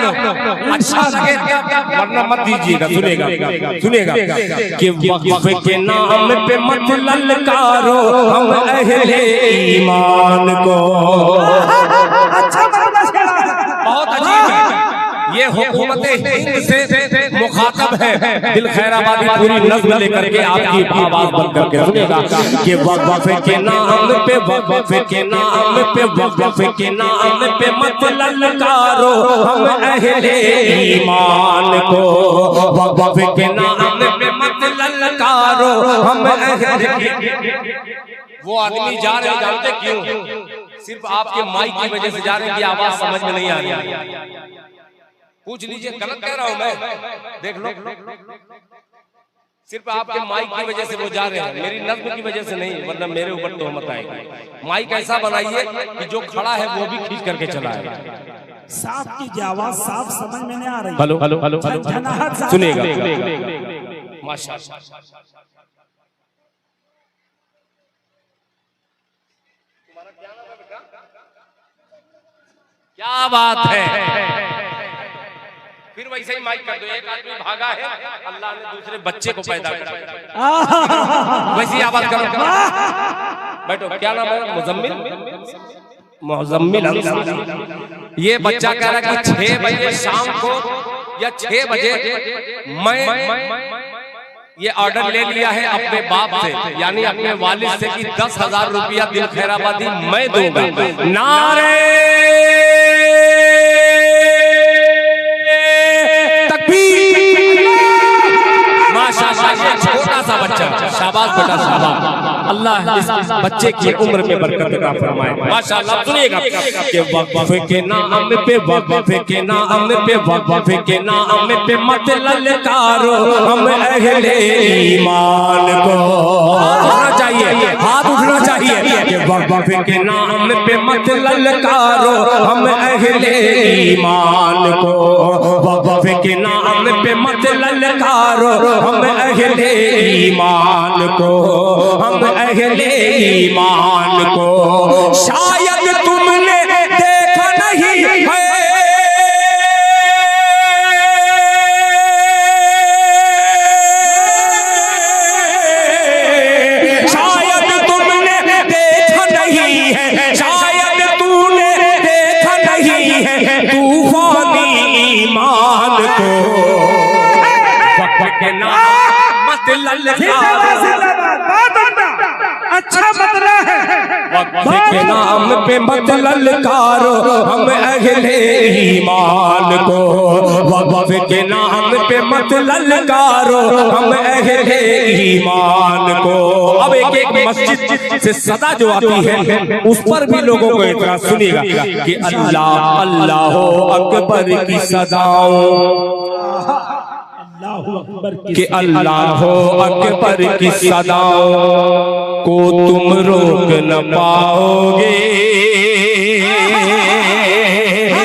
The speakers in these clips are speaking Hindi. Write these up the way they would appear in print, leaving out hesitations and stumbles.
लोग, अच्छा लगे वरना मत दीजिएगा। सुनेगा कि वक्फ के नाम पे मत ललकारो हम अहले ईमान को। बहुत अजीब है ये हुकूमत हिंद से मुखातब है। दिल खैराबादी पूरी नज़्म लेकर के आपकी आवाज बंद करके सुनेगा कि वक्फ के नाम पे वक्फ के नाम पे वक्फ के नाम पे मत ललकारो हम अहले ईमान को। वक्फ के नाम पे मत ललकारो हम अहले। वो आदमी जा रहे जानते क्यों? सिर्फ आपके माइक की वजह से जा रहे हैं कि आवाज समझ में नहीं आ रही। पूछ लीजिए, गलत कह रहा हूं मैं, देख लो। सिर्फ आपके माइक की वजह से वो जा रहे हैं, मेरी नज़्म की वजह से नहीं, वरना मेरे ऊपर तोहमत आएगी। माइक ऐसा बनाइए कि जो खड़ा है वो भी खींच करके चला है। साफ कीजिए, आवाज साफ समझ में नहीं आ रही। हेलो हेलो हेलो सुनिएगा माशाअल्लाह। क्या बात है, फिर वैसे ही माइक कर दो। एक आदमी भागा है, अल्लाह ने दूसरे बच्चे को पैदा किया, वैसी आवाज करो। बैठो, क्या नाम है? मुज़म्मिल अंसारी। ये बच्चा कह रहा है कि 6 बजे शाम को या 6 बजे मैं ये ऑर्डर ले लिया है अपने बाप से, यानी अपने वालिद से कि 10,000 रुपया दिल खैराबादी मैं दूंगा। नारे छोटा सा बच्चा, शाबाश बेटा शाबाश। अल्लाह इस बच्चे की उम्र में बरकत अता फरमाए माशाअल्लाह। सुनिएगा कि वक्फ के नाम पे वक्फ के नाम पे वक्फ के नाम पे मत ललकारो हम अहले ईमान को। उठना चाहिए, हाथ उठना चाहिए कि वक्फ के नाम पे मत ललकारो हम अहले ईमान को। वक्फ के नाम पे मत ललकारो हम अहले ईमान को, हम अहले ईमान को। शायद तुमने देखा नहीं है शायद तुमने देखा नहीं है, शायद तूने देखा नहीं है तूफानी ईमान को। वक्फ के नाम अच्छा मतला है, वक्फ के नाम पे मत ललकारो हम अहले ईमान को। वक्फ के नाम पे मत ललकारो हम अहले ईमान को। अब एक एक मस्जिद से सदा जो आती है उस पर भी लोगों को इतना सुनिएगा कि अल्लाह अल्लाह अकबर की सदाओं, कि अल्लाह अकबर की सदाओं को तुम रोक न पाओगे,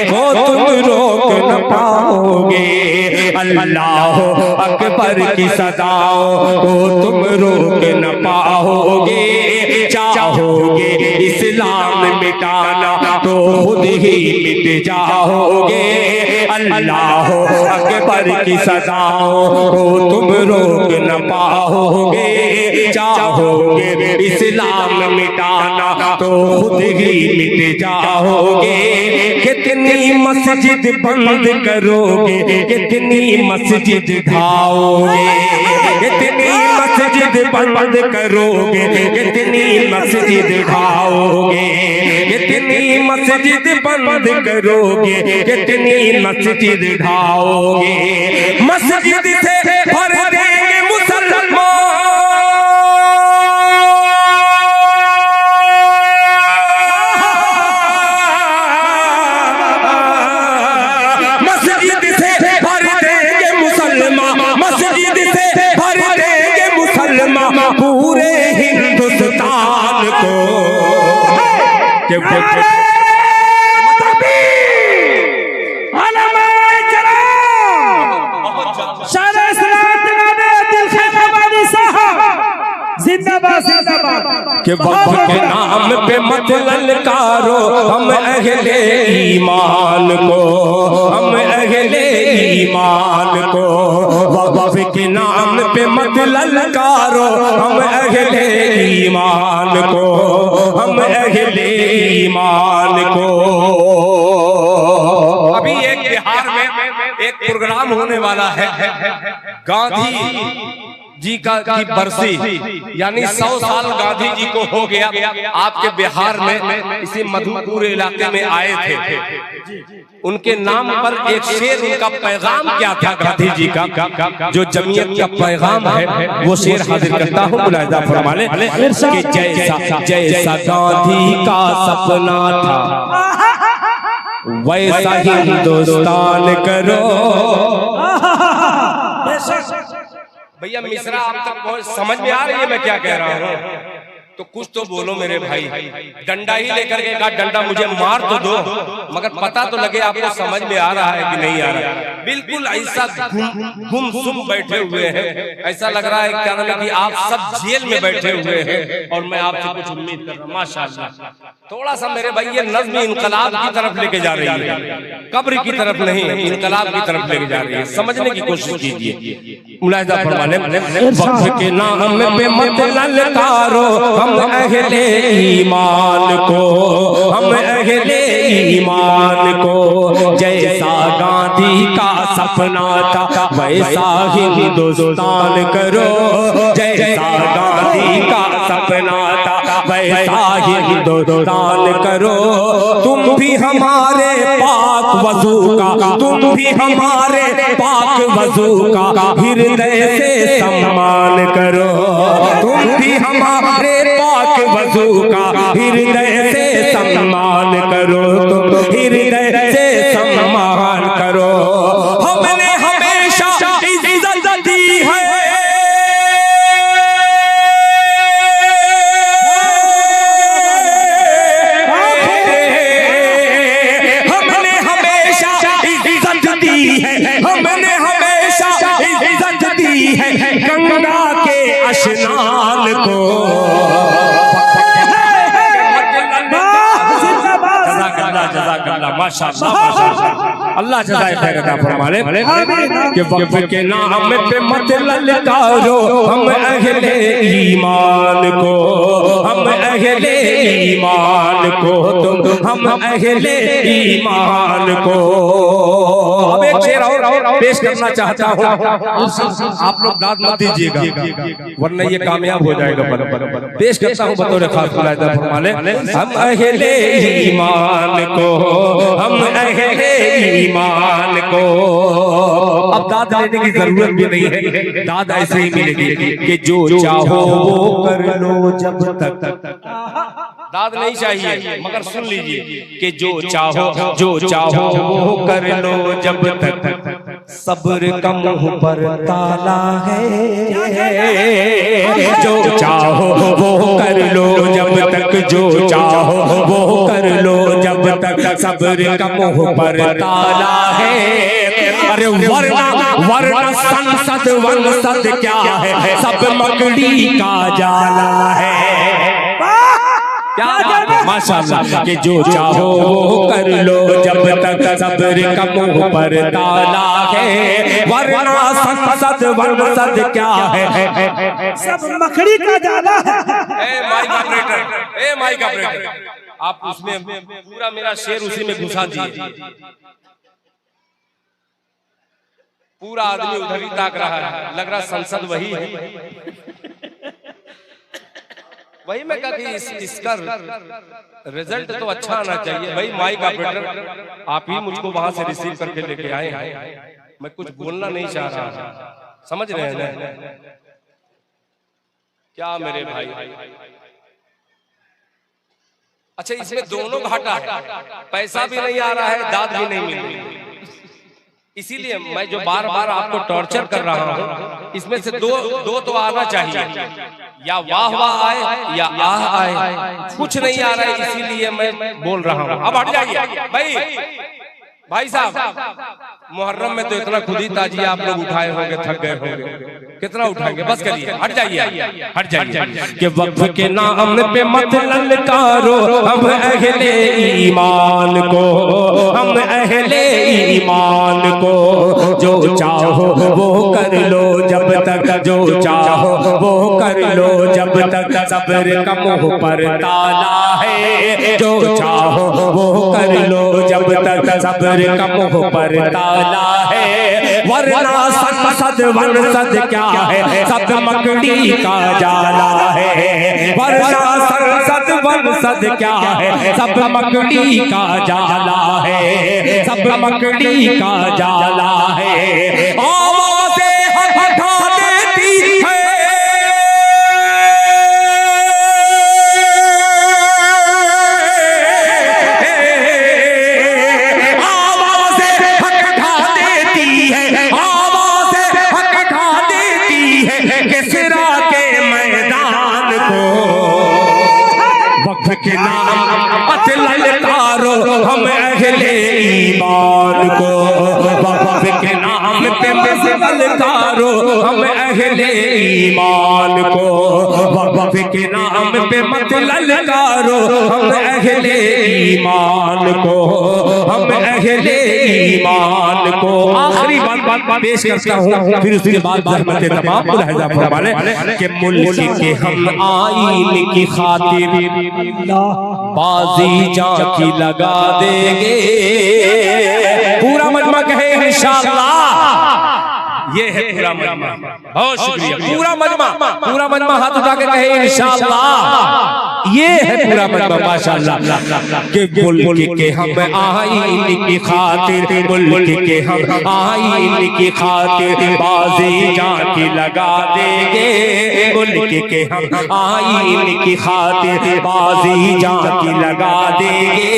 को तुम रोक न पाओगे। अल्लाह अकबर की सदाओं को तुम रोक न पाओगे। चाहोगे इस्लाम मिटाना तो खुद ही मिट जाओगे। अल्लाह अकबर की सदाओं को तुम रोक न पाओगे। चाहोगे इस्लाम मिटाना तो खुद ही मिट जाओगे। कितनी मस्जिद बंद करोगे, कितनी मस्जिद ढाओगे, कितनी मस्जिद बंद करोगे, कितनी मस्जिद ढाओगे, कितनी मस्जिद बंद करोगे, कितनी मस्जिद ढाओगे। मस्जिद से भर देंगे मुसलमान, मस्जिद से भर देंगे मुसलमान, मस्जिद से भर देंगे मुसलमान पूरे हिंदुस्तान को। कि वक्फ के नाम पे मत ललकारो हम अहले ईमान को, हम अहले पे मत ललकारो हम अहले ईमान को, हम अहले ईमान को। अभी एक बिहार में एक प्रोग्राम होने वाला है, गांधी जी की बरसी, यानी 100 साल गांधी जी को हो गया। आपके बिहार में इसी मधुपुर इलाके में आए थे, उनके नाम पर एक शेर, उनका पैगाम क्या था गांधी जी का, जो जमीयत का पैगाम है वो शेर हाजिर करता हूँ, मुलाहिजा फरमा लें कि जैसा जैसा गांधी का सपना था वैसा हिंदुस्तान करो। भैया मिश्रा आप तक बहुत समझ में आ रही है मैं क्या कह रहा हूँ? तो कुछ तो बोलो मेरे भाई। डंडा ही लेकर के कहा डंडा मुझे मार तो दो, मगर पता तो लगे आपको समझ में आ रहा है कि नहीं आ रहा है। बिल्कुल ऐसा गुमसुम बैठे हुए हैं, ऐसा लग रहा है क्या नाम है कि आप सब जेल में बैठे हुए हैं और मैं आपसे कुछ उम्मीद कर रहा हूँ। माशाअल्लाह, थोड़ा सा मेरे भाई ये नज़्म इनकलाब की तरफ लेके जा रही है, कब्र की तरफ नहीं, इनकलाब की तरफ लेके जा रही है। समझने की कोशिश कीजिए, मुलाहिजा फरमा लें। वक्त के नाम पे मत ललकारो हम अहले ईमान को, हम अहले ईमान को। जैसा गांधी का सपना था वैसा हिंदुस्तान करो, जैसा गांधी का सपना था वैसा हिंदुस्तान करो। तुम भी हमारे पाक वजू का, तुम भी हमारे पाक वजू का हृदय से सम्मान करो। तुम भी हमारे पाक वजू का हृदय से सम्मान करो, तुम हृदय से सम्मान करो। हमने हमेशा इज्जत दी है, हमने हमेशा इज्जत दी है, हमने हमेशा इज्जत दी है गंगा के स्नान को। अल्लाह जज़ाए खैर अता फरमाए कि वक्त के नाम पे मत ललकारो हम अहले ईमान को, हम अहले ईमान को, तुम हम अहले ईमान को। अब एक शेर और पेश करना चाहता हूँ, आप लोग दाद मत दीजिएगा वरना ये कामयाब हो जाएगा। पेश करता हूँ बतौर खास मुलाहिजा फरमा लें, हम अहले ईमान को, हम अहले ईमान को। अब दाद देने की जरूरत भी नहीं है, दाद ऐसे ही मिलेगी कि जो चाहो वो कर लो जब तक। दाद नहीं चाहिए मगर सुन लीजिए कि जो चाहो वो कर लो जब तक। सब्र का मुंह पर ताला है, जो चाहो वो कर लो जब तक, जो चाहो वो कर लो जब तक। सब्र का मुंह पर ताला है, अरे वरना संसद वंसद क्या है, सब मकड़ी का जाला है। माशाअल्लाह कि जो चाहो वो कर लो जब तक, सब्र का मुंह पर ताला है, वरना संसद वंसद क्या है, सब मकड़ी का जाला है। ए माइक ऑपरेटर, आप उसमें पूरा मेरा शेर उसी में घुसा दिए। पूरा आदमी उधर ही ताक रहा है, लग रहा संसद वही है। वही मैं कहा कि इसका रिजल्ट तो अच्छा आना चाहिए। भाई माइक ऑपरेटर, आप ही मुझको वहां से रिसीव करके लेके आए हैं, मैं कुछ बोलना नहीं चाह रहा, समझ रहे हैं ना क्या मेरे भाई? अच्छा, इसमें दोनों घाटा है, पैसा भी नहीं आ रहा है, दाद भी नहीं मिल रही है। इसीलिए मैं जो बार बार आपको टॉर्चर कर रहा हूँ, इसमें से दो तो आना चाहिए, या वाह वाह आए या आह आए। कुछ नहीं आ रहा है, इसीलिए मैं बोल रहा हूँ। अब हट जाइए भाई साहब, मुहर्रम में तो इतना खुद ही ताजिया आप लोग उठाए होंगे, थक गए होंगे, कितना उठाएंगे? बस करिए, हट जाइए, हट जाइए। कि वक्त के नाम पे मत ललकारो हम अहले ईमान को, हम अहले ईमान को। जो चाहो वो कर लो जब तक, तक जो चाहो वो कर लो, जब तक सब्र का मुंह पर ताला है। जो चाहो वो कर लो, जब तक सब्र का मुंह पर ताला है। वरना संसद वंसद क्या है, सब मकड़ी का जाला है। वरना संसद वंसद क्या है, सब मकड़ी का जाला है, सब मकड़ी का जाला है। आवाज़ें हटा देती है, के नाम मत ललकारो हम अहले ईमान को। वक़्फ़ के नाम पे मत ललकारो हम अहले ईमान को। वक़्फ़ के नाम पे मत ललकारो हम अहले ईमान को, हम अहले ईमान को। आखिरी बात पेश करता हूँ, फिर उसके बाद रहमत तमाम मुलाहिज़ा फरमाने कि मुल्क के हम आईन की खातिर बाजी जाकी लगा देंगे। पूरा मजमा कहे इंशाअल्लाह। ये है पूरा मजमा। बहुत शुक्रिया। पूरा मजमा हाथ उठा के कहे इंशाअल्लाह। ये है पूरा मजमा माशाअल्लाह। कि मुल्क के हम आईन की खातिर, मुल्क के हम आईन की खातिर बाजी जाकी लगा देंगे। मुल्क के हम आईन की खातिर बाजी जाकी लगा देंगे।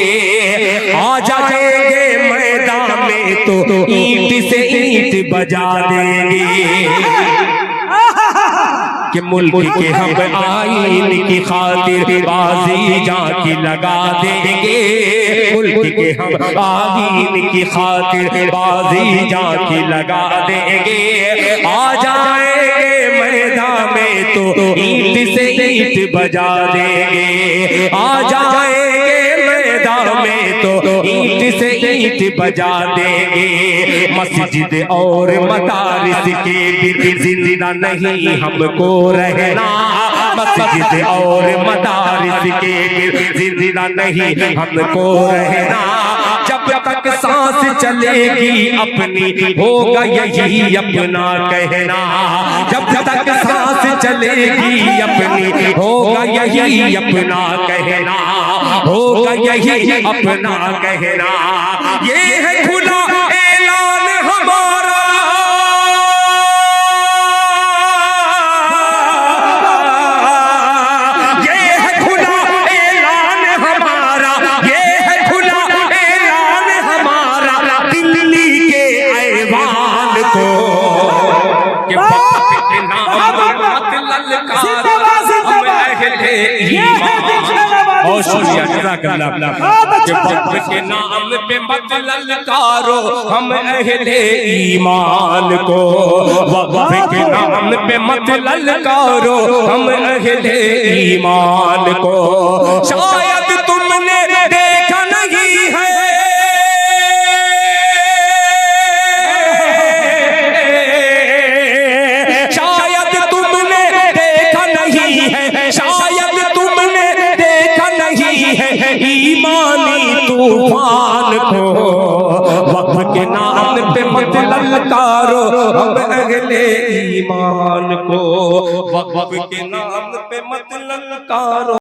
आ जाएंगे मैदान में तो ईंट से ईंट बजा देंगे। कि मुल्क के हम आईन की खातिर बाजी जाकी लगा देंगे। मुल्क के हम आईन की खातिर बाजी जाकी लगा देंगे। आ जाएंगे मैदान में तो ईंट से ईंट बजा देंगे। आ जाएंगे मैदान में तो ईंट से ईंट बजा देंगे। मस्जिद और मदारिस के बिन जिंदा नहीं हमको रहना। मस्जिद और मदारिस के बिन जिंदा नहीं हमको रहना। जब तक सांस चलेगी अपनी होगा यही अपना कहना। जब तक सांस चलेगी अपनी होगा यही अपना कहना। होगा यही अपना कहना। ये है खुला ऐलान हमारा, ये है खुला ऐलान हमारा, ये है खुला ऐलान हमारा दिल्ली के ऐवान को। कि वक़्फ़ के नाम मत ललकारो हम अहले ईमान। बहुत शुक्रिया जज़ाकल्लाह। कि वक़्फ़ के नाम पे मत ललकारो हम अहले ईमान को। वक़्फ़ के नाम पे मत ललकारो हम अहले ईमान को। शायद तुमने देखा नहीं है, शायद तुमने देखा नहीं है, शायद तुमने देखा नहीं है ईमानी तूफान को। वक़्फ़ के नाम पे मत ललकारो हम अहले ईमान को। वक़्फ़ के नाम पे मत ललकारो।